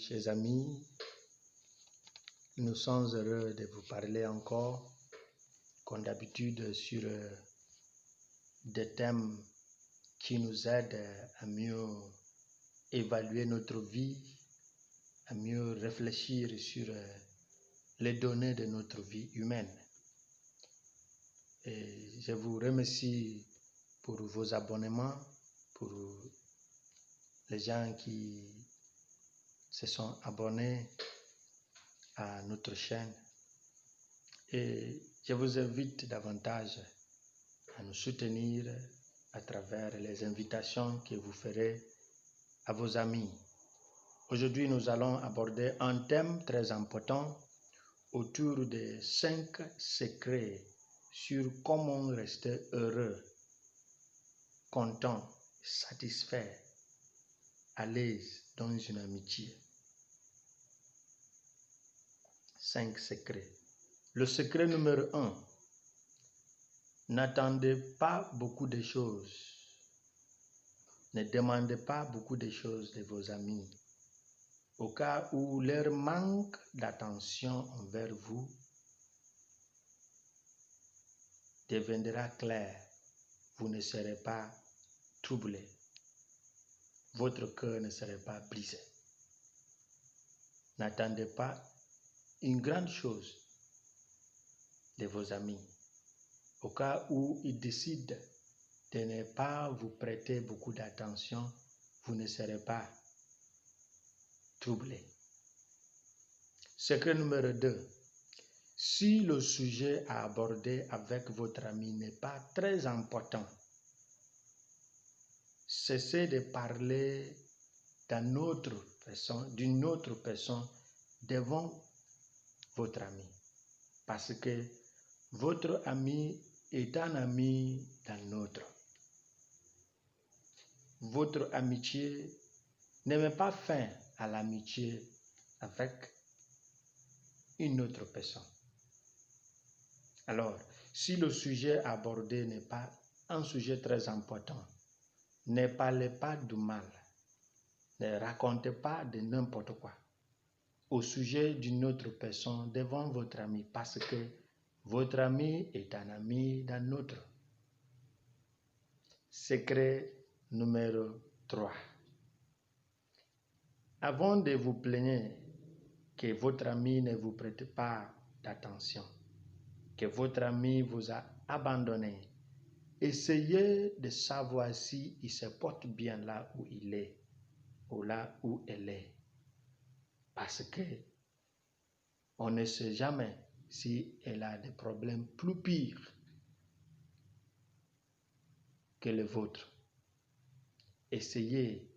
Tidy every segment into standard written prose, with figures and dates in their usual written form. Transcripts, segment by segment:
Chers amis, nous sommes heureux de vous parler encore, comme d'habitude, sur des thèmes qui nous aident à mieux évaluer notre vie, à mieux réfléchir sur les données de notre vie humaine. Et je vous remercie pour vos abonnements, pour les gens qui se sont abonnés à notre chaîne. Et je vous invite davantage à nous soutenir à travers les invitations que vous ferez à vos amis. Aujourd'hui, nous allons aborder un thème très important autour des 5 secrets sur comment rester heureux, content, satisfait, à l'aise dans une amitié. 5 secrets. Le secret numéro 1, n'attendez pas beaucoup de choses. Ne demandez pas beaucoup de choses de vos amis. Au cas où leur manque d'attention envers vous deviendra clair, vous ne serez pas troublé. Votre cœur ne sera pas brisé. N'attendez pas une grande chose de vos amis. Au cas où ils décident de ne pas vous prêter beaucoup d'attention, vous ne serez pas troublé. Secret numéro 2. Si le sujet à aborder avec votre ami n'est pas très important, cessez de parler d'une autre personne devant votre ami. Parce que votre ami est un ami d'un autre. Votre amitié ne met pas fin à l'amitié avec une autre personne. Alors, si le sujet abordé n'est pas un sujet très important, ne parlez pas du mal, ne racontez pas de n'importe quoi au sujet d'une autre personne devant votre ami, parce que votre ami est un ami d'un autre. Secret numéro 3. Avant de vous plaindre que votre ami ne vous prête pas d'attention, que votre ami vous a abandonné, essayez de savoir si il se porte bien là où il est ou là où elle est. Parce que on ne sait jamais si elle a des problèmes plus pires que les vôtres. Essayez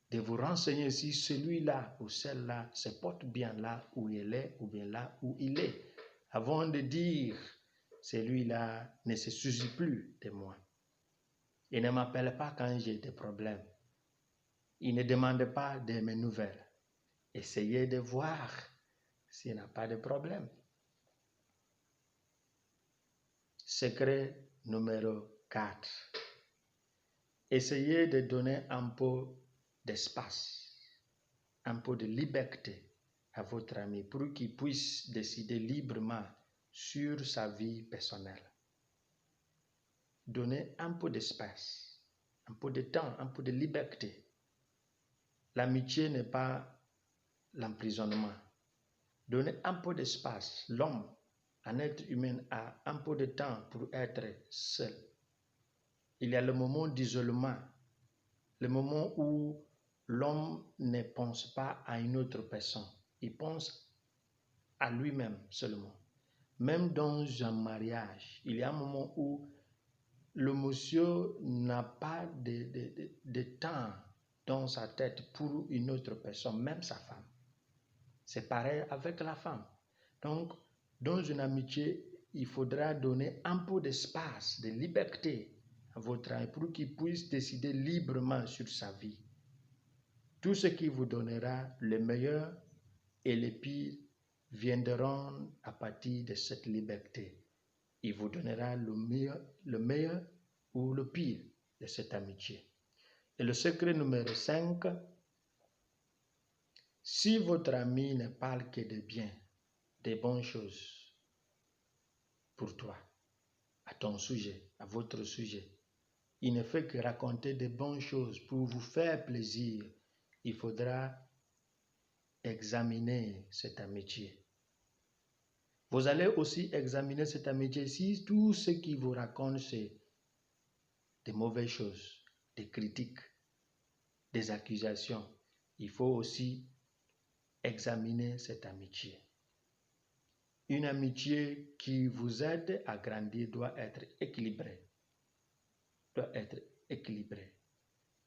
de vous renseigner si celui-là ou celle-là se porte bien là où elle est ou bien là où il est, avant de dire celui-là ne se soucie plus de moi. Il ne m'appelle pas quand j'ai des problèmes. Il ne demande pas de mes nouvelles. Essayez de voir s'il n'a pas de problème. Secret numéro 4. Essayez de donner un peu d'espace, un peu de liberté à votre ami pour qu'il puisse décider librement sur sa vie personnelle. Donnez un peu d'espace, un peu de temps, un peu de liberté. L'amitié n'est pas l'emprisonnement. Donnez un peu d'espace. L'homme, un être humain, a un peu de temps pour être seul. Il y a le moment d'isolement, le moment où l'homme ne pense pas à une autre personne. Il pense à lui-même seulement. Même dans un mariage, il y a un moment où le monsieur n'a pas de temps dans sa tête pour une autre personne, même sa femme. C'est pareil avec la femme. Donc, dans une amitié, il faudra donner un peu d'espace, de liberté à votre ami pour qu'il puisse décider librement sur sa vie. Tout ce qui vous donnera le meilleur et le pire viendront à partir de cette liberté. Il vous donnera le meilleur ou le pire de cette amitié. Et le secret numéro 5, Si votre ami ne parle que de bien, des bonnes choses pour toi, à ton sujet, à votre sujet, il ne fait que raconter de bonnes choses pour vous faire plaisir, il faudra examiner cette amitié. Vous allez aussi examiner cette amitié si tout ce qu'il vous raconte, c'est des mauvaises choses, des critiques, des accusations. Il faut aussi examiner cette amitié. Une amitié qui vous aide à grandir doit être équilibrée.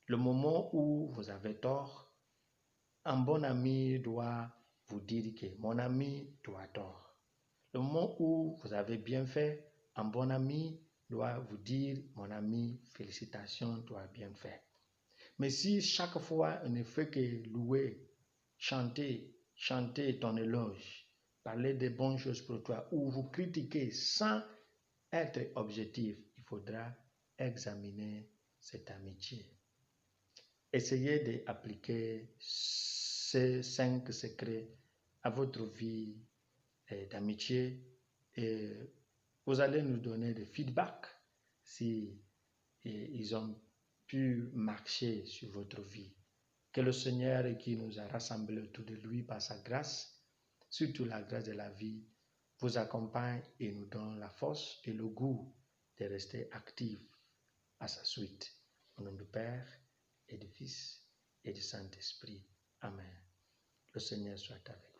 Le moment où vous avez tort, un bon ami doit vous dire que mon ami, tu as tort. Le moment où vous avez bien fait, un bon ami doit vous dire, mon ami, félicitations, tu as bien fait. Mais si chaque fois on ne fait que louer, chanter ton éloge, parler de bonnes choses pour toi, ou vous critiquez sans être objectif, il faudra examiner cette amitié. Essayez d'appliquer ces 5 secrets à votre vie d'amitié et vous allez nous donner des feedbacks si ils ont pu marcher sur votre vie. Que le Seigneur qui nous a rassemblés autour de lui par sa grâce, surtout la grâce de la vie, vous accompagne et nous donne la force et le goût de rester actifs à sa suite. Au nom du Père et du Fils et du Saint-Esprit. Amen. Le Seigneur soit avec vous.